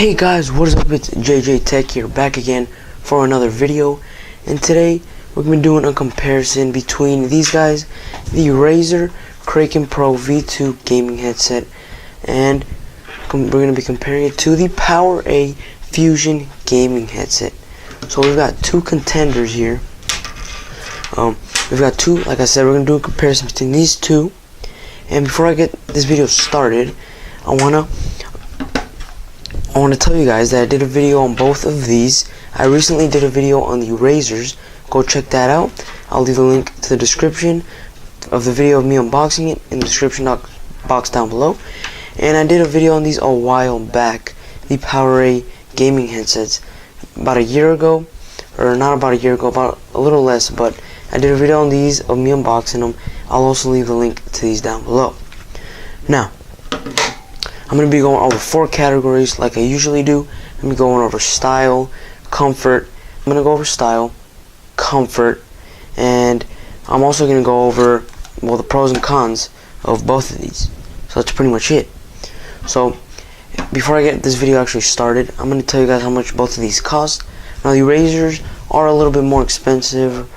Hey guys, what is up? It's JJ Tech here, back again for another video. And today we're going to be doing a comparison between these guys, the Razer Kraken Pro V2 gaming headset, and we're going to be comparing it to the PowerA Fusion gaming headset. So we've got two contenders here. We've got two, like I said, we're going to do a comparison between these two. And before I get this video started, I want to tell you guys that I did a video on both of these. I recently did a video on the Razers. Go check that out. I'll leave a link to the description of the video of me unboxing it in the description box down below. And I did a video on these a while back, the PowerA gaming headsets, about a year ago, or not about a year ago, about a little less, but I did a video on these of me unboxing them. I'll also leave a link to these down below. Now, I'm going to be going over 4 categories like I usually do. I'm going to be going over style, comfort. I'm going to go over style, comfort, and I'm also going to go over, well, the pros and cons of both of these. So that's pretty much it. So before I get this video actually started, I'm going to tell you guys how much both of these cost. Now, the Razers are a little bit more expensive.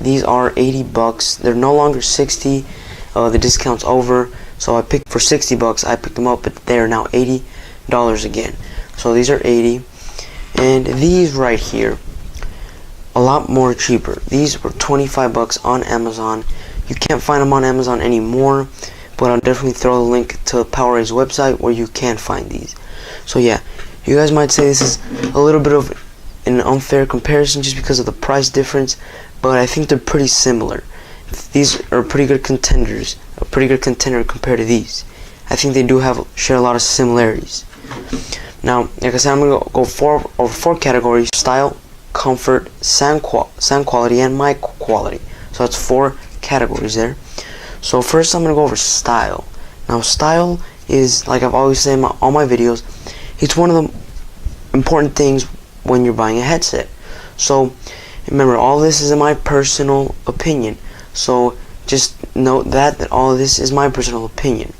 These are 80 bucks. They're no longer 60. The discount's over. So I picked for 60 bucks. I picked them up, but they are now $80 again. So these are 80, and these right here, a lot more cheaper. These were 25 bucks on Amazon. You can't find them on Amazon anymore, but I'll definitely throw the link to PowerA's website where you can find these. So yeah, you guys might say this is a little bit of an unfair comparison just because of the price difference, but I think they're pretty similar. These are pretty good contenders, a pretty good contender compared to these. I think they do share a lot of similarities. Now, like I said, I'm going to go over 4 categories: style, comfort, sound quality, and mic quality. So that's 4 categories there. So first I'm going to go over style. Now, style is, like I've always said in all my videos, it's one of the important things when you're buying a headset. So remember, all this is in my personal opinion. So just note that all of this is my personal opinion.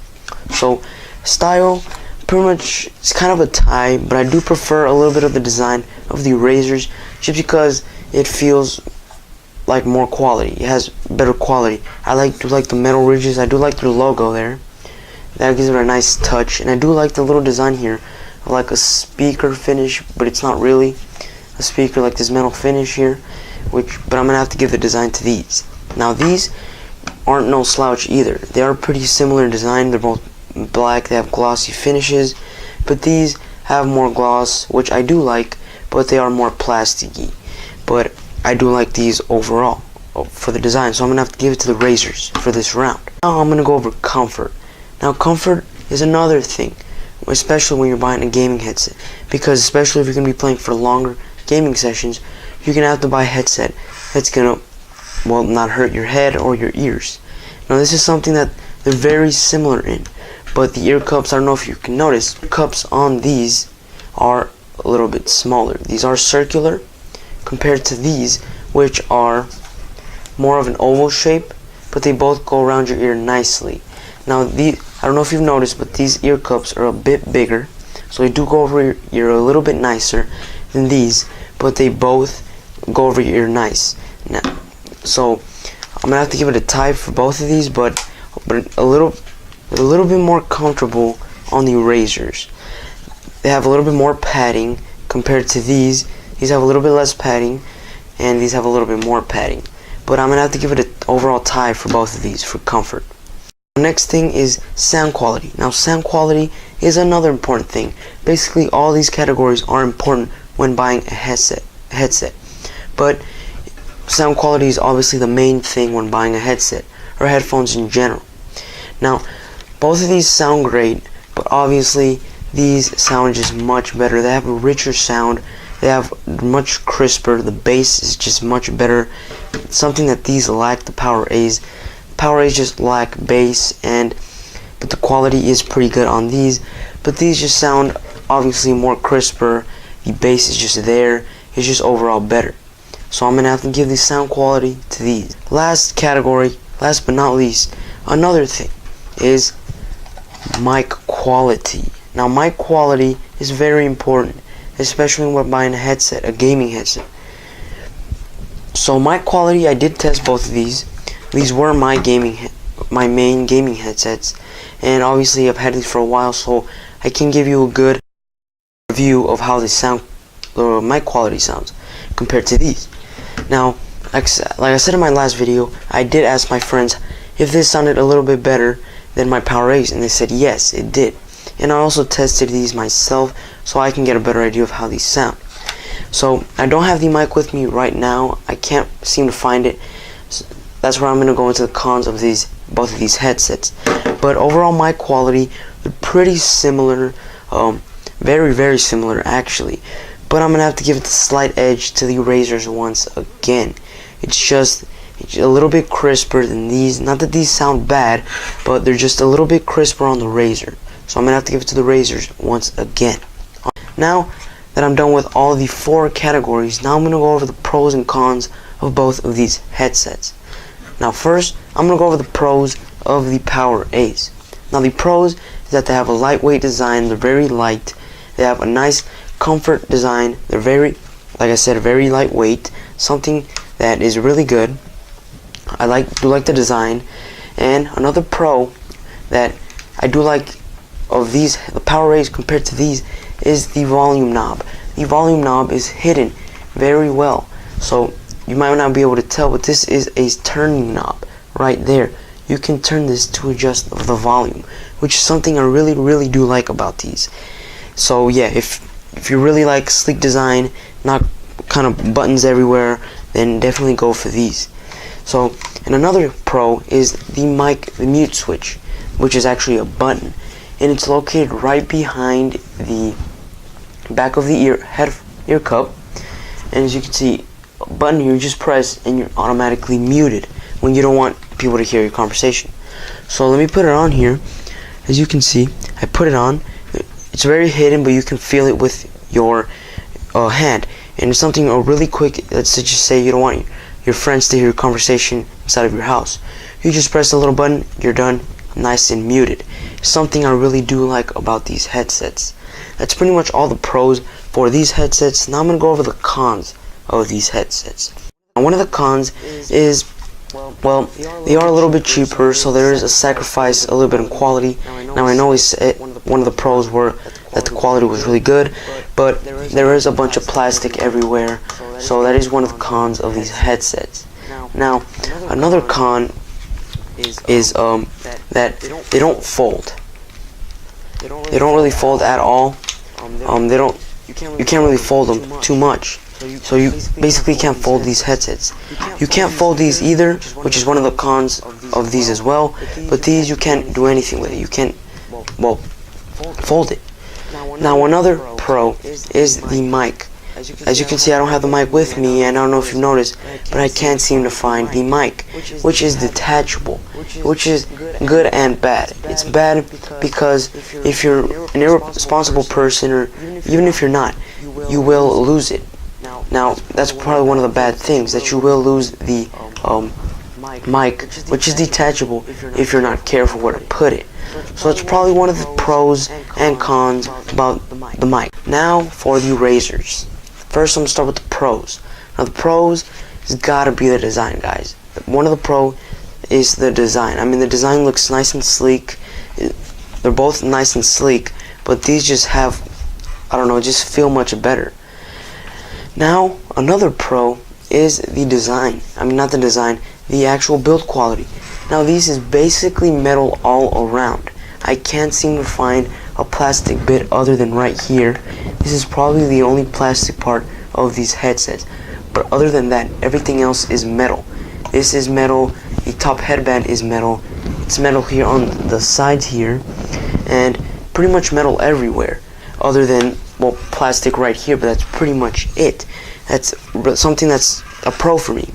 So style, pretty much, it's kind of a tie, but I do prefer a little bit of the design of the Razers just because it feels like more quality. It has better quality. I do like the metal ridges. I do like the logo there. That gives it a nice touch. And I do like the little design here, like a speaker finish, but it's not really a speaker, like this metal finish here. But I'm gonna have to give the design to these. Now, these aren't no slouch either. They are pretty similar design. They're both black. They have glossy finishes, but these have more gloss, which I do like, but they are more plasticky. But I do like these overall for the design, so I'm gonna have to give it to the Razers for this round. Now I'm gonna go over comfort. Now, comfort is another thing, especially when you're buying a gaming headset, because especially if you're gonna be playing for longer gaming sessions, you're gonna have to buy a headset that's gonna, well, not hurt your head or your ears. Now, this is something that they're very similar in, but the ear cups, I don't know if you can notice, cups on these are a little bit smaller. These are circular compared to these, which are more of an oval shape, but they both go around your ear nicely. Now, I don't know if you've noticed, but these ear cups are a bit bigger, so they do go over your ear a little bit nicer than these, but they both go over your ear nice. Now, so I'm gonna have to give it a tie for both of these, but a little bit more comfortable on the Razers. They have a little bit more padding compared to these. These have a little bit less padding, and these have a little bit more padding. But I'm gonna have to give it an overall tie for both of these for comfort. The next thing is sound quality. Now, sound quality is another important thing. Basically, all these categories are important when buying a headset. But sound quality is obviously the main thing when buying a headset or headphones in general. Now, both of these sound great, but obviously these sound just much better. They have a richer sound. They have much crisper. The bass is just much better. It's something that these lack, the PowerA's. PowerA's just lack bass, but the quality is pretty good on these. But these just sound obviously more crisper. The bass is just there. It's just overall better. So I'm gonna have to give the sound quality to these. Last category, last but not least, another thing is mic quality. Now, mic quality is very important, especially when we're buying a headset, a gaming headset. So mic quality, I did test both of these. These were my main gaming headsets, and obviously I've had these for a while, so I can give you a good review of how the mic quality sounds compared to these. Now, like I said in my last video, I did ask my friends if this sounded a little bit better than my PowerA's, and they said yes, it did. And I also tested these myself so I can get a better idea of how these sound. So I don't have the mic with me right now. I can't seem to find it. So that's where I'm going to go into the cons of both of these headsets. But overall mic quality, they're pretty similar, very, very similar actually. But I'm going to have to give it the slight edge to the Razers once again. It's a little bit crisper than these. Not that these sound bad, but they're just a little bit crisper on the Razer. So I'm going to have to give it to the Razers once again. Now that I'm done with all the 4 categories, now I'm going to go over the pros and cons of both of these headsets. Now first, I'm going to go over the pros of the PowerA's. Now the pros is that they have a lightweight design, they're very light, they have a nice comfort design, they're very, like I said, very lightweight, something that is really good. I do like the design. And another pro that I do like of these, the PowerA's compared to these, is the volume knob. The volume knob is hidden very well, so you might not be able to tell, but this is a turning knob right there. You can turn this to adjust the volume, which is something I really do like about these. So yeah, if you really like sleek design, not kind of buttons everywhere, then definitely go for these. So, and another pro is the mute switch, which is actually a button, and it's located right behind the back of the ear cup. And as you can see, a button here, you just press and you're automatically muted when you don't want people to hear your conversation. So let me put it on here. As you can see, I put it on. It's very hidden, but you can feel it with your hand. And it's something really quick. Let's just say you don't want your friends to hear your conversation inside of your house. You just press the little button, you're done, nice and muted. Something I really do like about these headsets. That's pretty much all the pros for these headsets. Now I'm going to go over the cons of these headsets. Now, one of the cons is, well, they are a little bit cheaper, so there is a sacrifice a little bit in quality. Now I know one of the pros were that the quality was really good, but there is a bunch of plastic everywhere, so that is one of the cons of these headsets. Now another con is that they don't fold. They don't really fold at all. You can't really fold them too much. So you basically can't fold these headsets. You can't fold these either, which is one of the cons of these as well. But these you can't do anything with it. You can't, well, fold it. Now another pro is the mic. As you can see, I don't have the mic with me, and I don't know if you've noticed, but I can't seem to find the mic, which is detachable, which is good and bad. It's bad because if you're an irresponsible person, or even if you're not, you will lose it. Now, that's probably one of the bad things, that you will lose the mic, which is detachable if you're not careful where to put it. So it's probably one of the pros and cons about the mic. Now for the Razers. First, I'm going to start with the pros. Now the pros has got to be the design, guys. One of the pros is the design. I mean, the design looks nice and sleek. They're both nice and sleek, but these just have, I don't know, just feel much better. Now, another pro is the design. I mean, not the design, the actual build quality. Now, these is basically metal all around. I can't seem to find a plastic bit other than right here. This is probably the only plastic part of these headsets. But other than that, everything else is metal. This is metal, the top headband is metal. It's metal here on the sides here, and pretty much metal everywhere. Other than, well, plastic right here, but that's pretty much it. That's something that's a pro for me.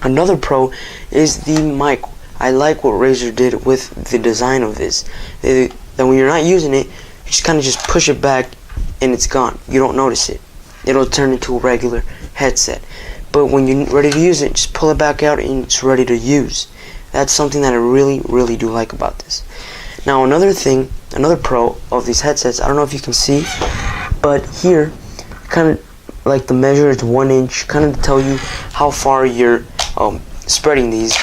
Another pro is the mic. I like what Razer did with the design of this. That when you're not using it, you just kind of just push it back and it's gone. You don't notice it. It'll turn into a regular headset. But when you're ready to use it, just pull it back out and it's ready to use. That's something that I really do like about this. Now another thing another pro of these headsets. I don't know if you can see, but here, kind of like the measure is 1 inch, kind of to tell you how far you're spreading these,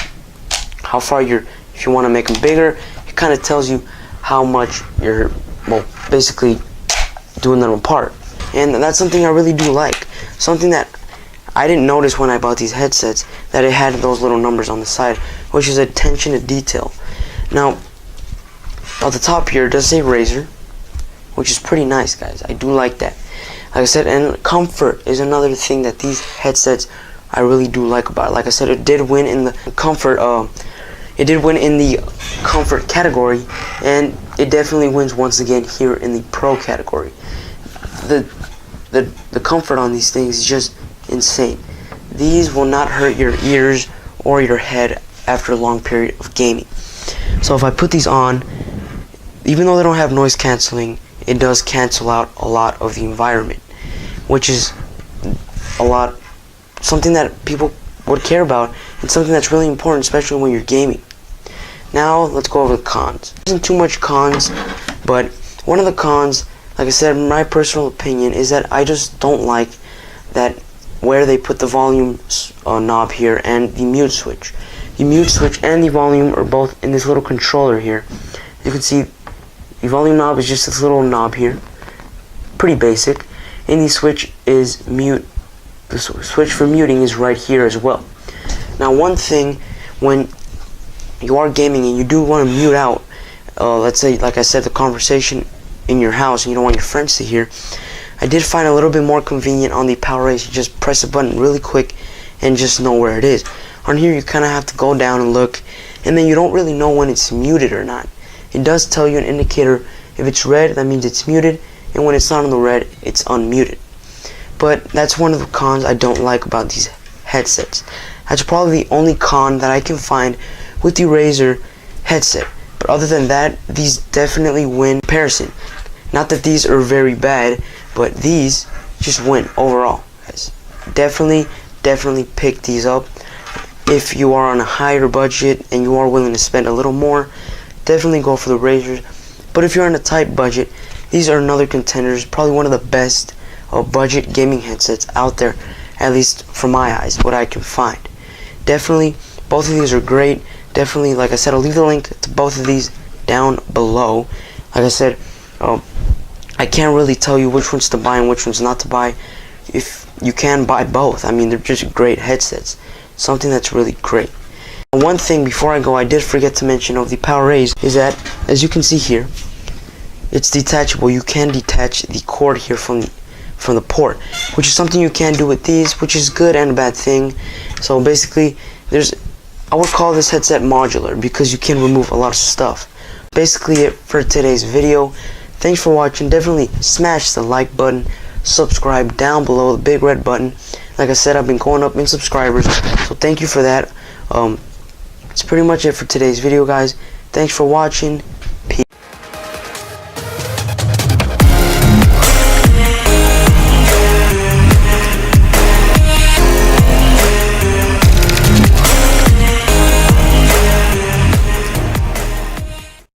how far you're, if you want to make them bigger, it kind of tells you how much you're, well, basically doing them apart. And that's something I really do like. Something that I didn't notice when I bought these headsets, that it had those little numbers on the side, which is attention to detail. Now, at the top here, it does say Razer, which is pretty nice, guys. I do like that. Like I said, and comfort is another thing that these headsets I really do like about it. Like I said, it did win in the comfort. It did win in the comfort category, and it definitely wins once again here in the pro category. The comfort on these things is just insane. These will not hurt your ears or your head after a long period of gaming. So if I put these on, even though they don't have noise canceling, it does cancel out a lot of the environment, which is something that people would care about, and something that's really important, especially when you're gaming. Now let's go over the cons. There isn't too much cons, but one of the cons, like I said, my personal opinion is that I just don't like that where they put the volume knob here and the mute switch. The mute switch and the volume are both in this little controller here. You can see the volume knob is just this little knob here, pretty basic, and the switch is mute. The switch for muting is right here as well. Now, one thing, when you are gaming and you do want to mute out, let's say, like I said, the conversation in your house and you don't want your friends to hear, I did find a little bit more convenient on the PowerAce. You just press a button really quick and just know where it is. On here, you kind of have to go down and look, and then you don't really know when it's muted or not. It does tell you an indicator. If it's red, that means it's muted, and when it's not on the red, it's unmuted. But that's one of the cons I don't like about these headsets. That's probably the only con that I can find with the Razer headset. But other than that, these definitely win comparison. Not that these are very bad, but these just win overall, guys. Definitely pick these up. If you are on a higher budget and you are willing to spend a little more, definitely go for the Razers. But if you're on a tight budget, these are another contenders, probably one of the best budget gaming headsets out there, at least from my eyes, what I can find. Definitely, both of these are great. Definitely, like I said, I'll leave the link to both of these down below. Like I said, I can't really tell you which ones to buy and which ones not to buy. If you can buy both, I mean, they're just great headsets. Something that's really great. One thing before I go, I did forget to mention of the PowerAce is that, as you can see here, it's detachable. You can detach the cord here from the port, which is something you can do with these, which is good and a bad thing. So basically, I would call this headset modular because you can remove a lot of stuff. Basically it for today's video. Thanks for watching. Definitely smash the like button, subscribe down below, the big red button. Like I said, I've been going up in subscribers, so thank you for that. That's pretty much it for today's video, guys. Thanks for watching.